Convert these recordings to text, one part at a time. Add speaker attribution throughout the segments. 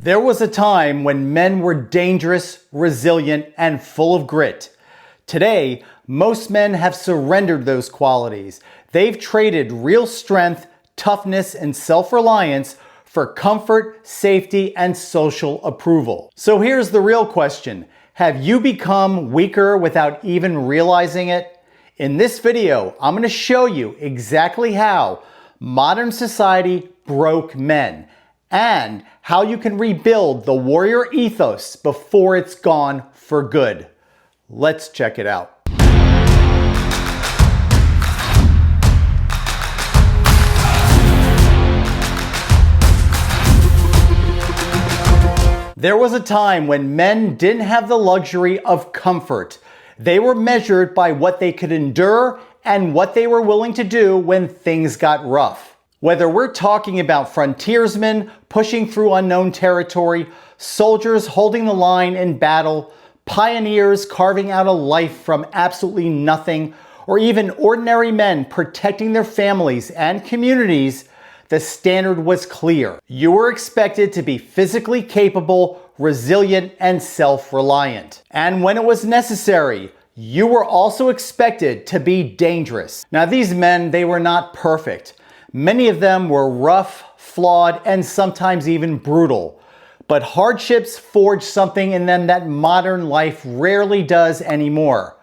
Speaker 1: There was a time when men were dangerous, resilient, and full of grit. Today, most men have surrendered those qualities. They've traded real strength, toughness, and self-reliance for comfort, safety, and social approval. So here's the real question. Have you become weaker without even realizing it? In this video, I'm going to show you exactly how modern society broke men and how you can rebuild the warrior ethos before it's gone for good. Let's check it out. There was a time when men didn't have the luxury of comfort. They were measured by what they could endure and what they were willing to do when things got rough. Whether we're talking about frontiersmen pushing through unknown territory, soldiers holding the line in battle, pioneers carving out a life from absolutely nothing, or even ordinary men protecting their families and communities, the standard was clear. You were expected to be physically capable, resilient, and self-reliant. And when it was necessary, you were also expected to be dangerous. Now, these men, they were not perfect. Many of them were rough, flawed, and sometimes even brutal. But hardships forged something in them that modern life rarely does anymore.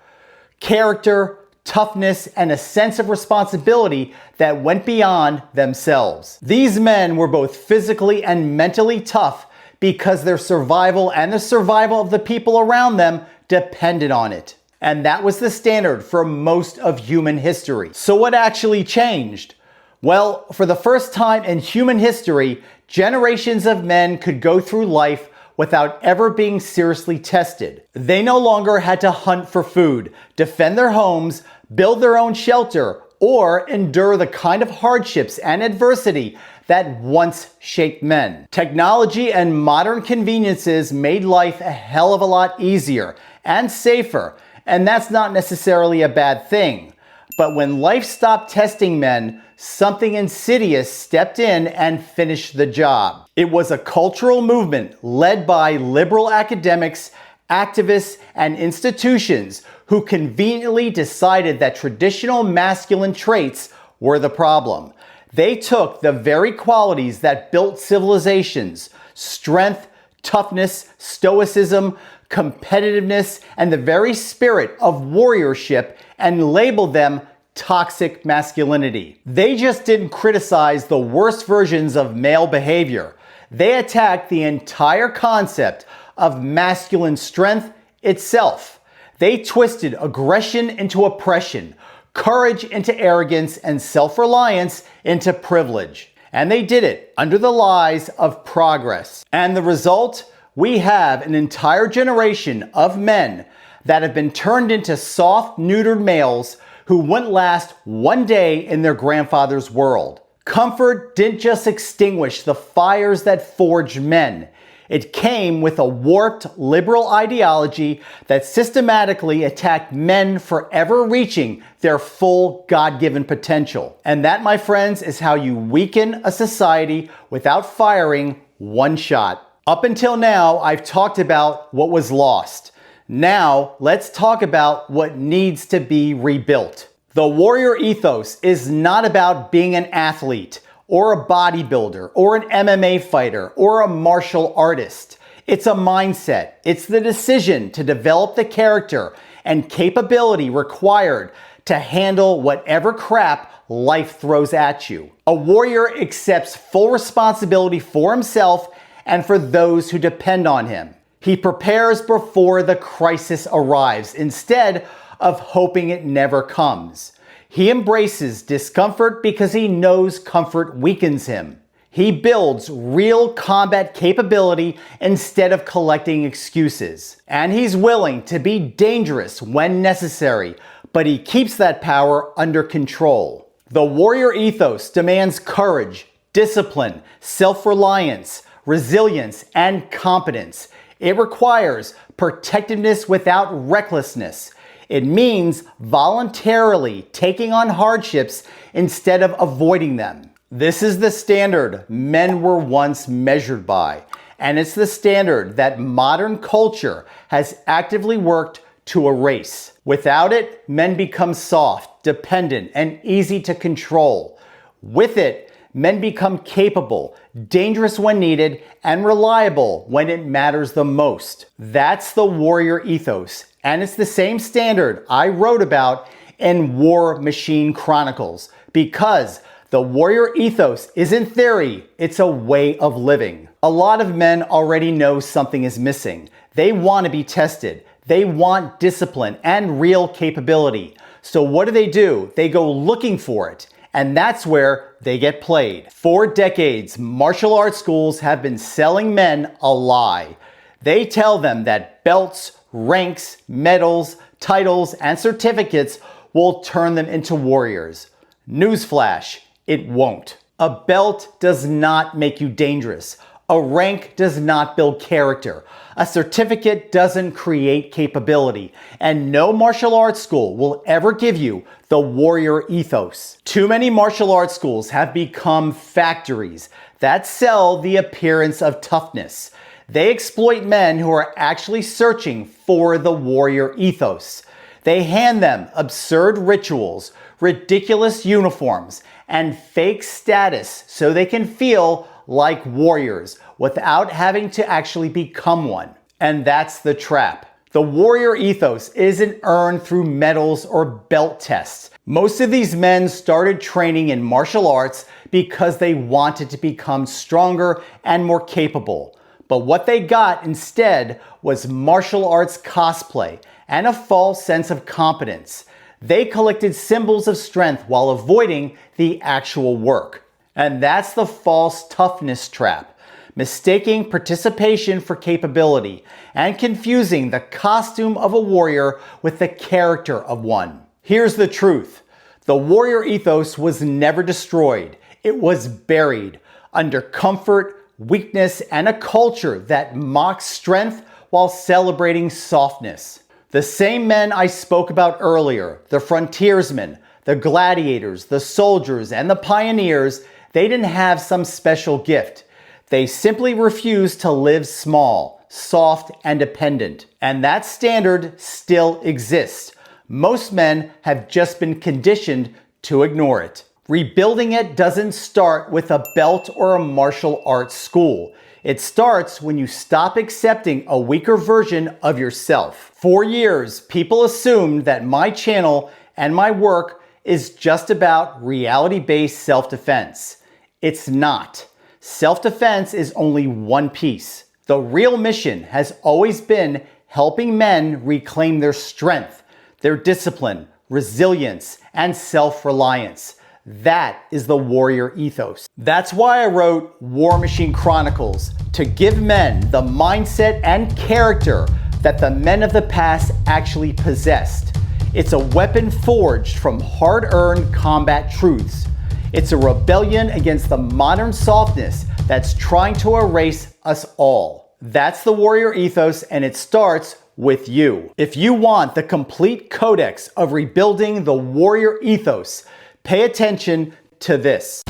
Speaker 1: Character, toughness, and a sense of responsibility that went beyond themselves. These men were both physically and mentally tough because their survival and the survival of the people around them depended on it. And that was the standard for most of human history. So what actually changed? Well, for the first time in human history, generations of men could go through life without ever being seriously tested. They no longer had to hunt for food, defend their homes, build their own shelter, or endure the kind of hardships and adversity that once shaped men. Technology and modern conveniences made life a hell of a lot easier and safer, and that's not necessarily a bad thing. But when life stopped testing men, something insidious stepped in and finished the job. It was a cultural movement led by liberal academics, activists, and institutions who conveniently decided that traditional masculine traits were the problem. They took the very qualities that built civilizations, strength, toughness, stoicism, competitiveness, and the very spirit of warriorship and labeled them toxic masculinity. They just didn't criticize the worst versions of male behavior. They attacked the entire concept of masculine strength itself. They twisted aggression into oppression, courage into arrogance, and self-reliance into privilege. And they did it under the lies of progress. And the result? We have an entire generation of men that have been turned into soft, neutered males who wouldn't last one day in their grandfather's world. Comfort didn't just extinguish the fires that forged men. It came with a warped liberal ideology that systematically attacked men for ever reaching their full God-given potential. And that, my friends, is how you weaken a society without firing one shot. Up until now, I've talked about what was lost. Now, let's talk about what needs to be rebuilt. The warrior ethos is not about being an athlete, or a bodybuilder, or an MMA fighter, or a martial artist. It's a mindset. It's the decision to develop the character and capability required to handle whatever crap life throws at you. A warrior accepts full responsibility for himself and for those who depend on him. He prepares before the crisis arrives instead of hoping it never comes. He embraces discomfort because he knows comfort weakens him. He builds real combat capability instead of collecting excuses. And he's willing to be dangerous when necessary, but he keeps that power under control. The warrior ethos demands courage, discipline, self-reliance, resilience, and competence. It requires protectiveness without recklessness. It means voluntarily taking on hardships instead of avoiding them. This is the standard men were once measured by, and it's the standard that modern culture has actively worked to erase. Without it, men become soft, dependent, and easy to control. With it, men become capable, dangerous when needed, and reliable when it matters the most. That's the warrior ethos, and it's the same standard I wrote about in War Machine Chronicles, because the warrior ethos isn't theory, it's a way of living. A lot of men already know something is missing. They want to be tested. They want discipline and real capability. So what do? They go looking for it. And that's where they get played. For decades, martial arts schools have been selling men a lie. They tell them that belts, ranks, medals, titles, and certificates will turn them into warriors. Newsflash, it won't. A belt does not make you dangerous. A rank does not build character. A certificate doesn't create capability. And no martial arts school will ever give you the warrior ethos. Too many martial arts schools have become factories that sell the appearance of toughness. They exploit men who are actually searching for the warrior ethos. They hand them absurd rituals, ridiculous uniforms, and fake status so they can feel like warriors without having to actually become one. And that's the trap. The warrior ethos isn't earned through medals or belt tests. Most of these men started training in martial arts because they wanted to become stronger and more capable. But what they got instead was martial arts cosplay and a false sense of competence. They collected symbols of strength while avoiding the actual work. And that's the false toughness trap, mistaking participation for capability and confusing the costume of a warrior with the character of one. Here's the truth. The warrior ethos was never destroyed. It was buried under comfort, weakness, and a culture that mocks strength while celebrating softness. The same men I spoke about earlier, the frontiersmen, the gladiators, the soldiers, and the pioneers, they didn't have some special gift. They simply refused to live small, soft, and dependent. And that standard still exists. Most men have just been conditioned to ignore it. Rebuilding it doesn't start with a belt or a martial arts school. It starts when you stop accepting a weaker version of yourself. For years, people assumed that my channel and my work is just about reality-based self-defense. It's not. Self-defense is only one piece. The real mission has always been helping men reclaim their strength, their discipline, resilience, and self-reliance. That is the warrior ethos. That's why I wrote War Machine Chronicles, to give men the mindset and character that the men of the past actually possessed. It's a weapon forged from hard-earned combat truths. It's a rebellion against the modern softness that's trying to erase us all. That's the warrior ethos, and it starts with you. If you want the complete codex of rebuilding the warrior ethos, pay attention to this.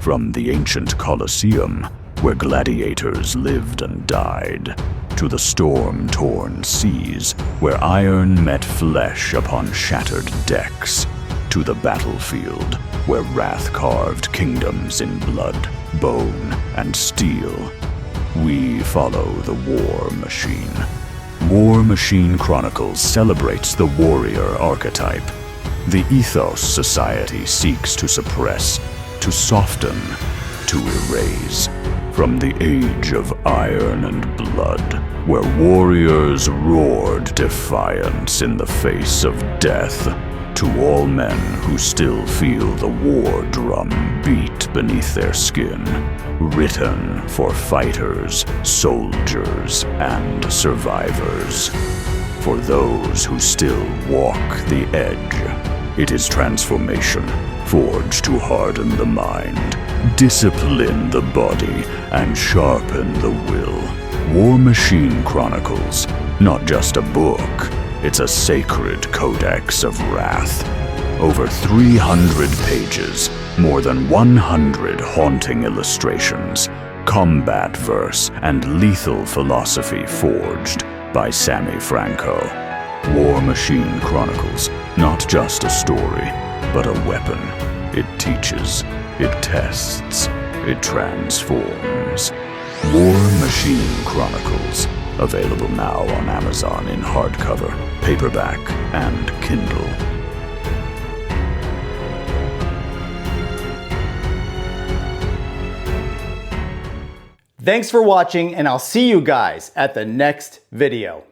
Speaker 2: From the ancient Colosseum, where gladiators lived and died, to the storm-torn seas, where iron met flesh upon shattered decks, to the battlefield, where wrath carved kingdoms in blood, bone, and steel, we follow the War Machine. War Machine Chronicles celebrates the warrior archetype, the ethos society seeks to suppress, to soften, to erase. From the age of iron and blood, where warriors roared defiance in the face of death, to all men who still feel the war drum beat beneath their skin, written for fighters, soldiers, and survivors. For those who still walk the edge, it is transformation, forged to harden the mind, discipline the body, and sharpen the will. War Machine Chronicles, not just a book, it's a sacred codex of wrath. Over 300 pages, more than 100 haunting illustrations, combat verse, and lethal philosophy forged by Sammy Franco. War Machine Chronicles, not just a story, but a weapon. It teaches, it tests, it transforms. War Machine Chronicles, available now on Amazon in hardcover, paperback, and Kindle.
Speaker 1: Thanks for watching, and I'll see you guys at the next video.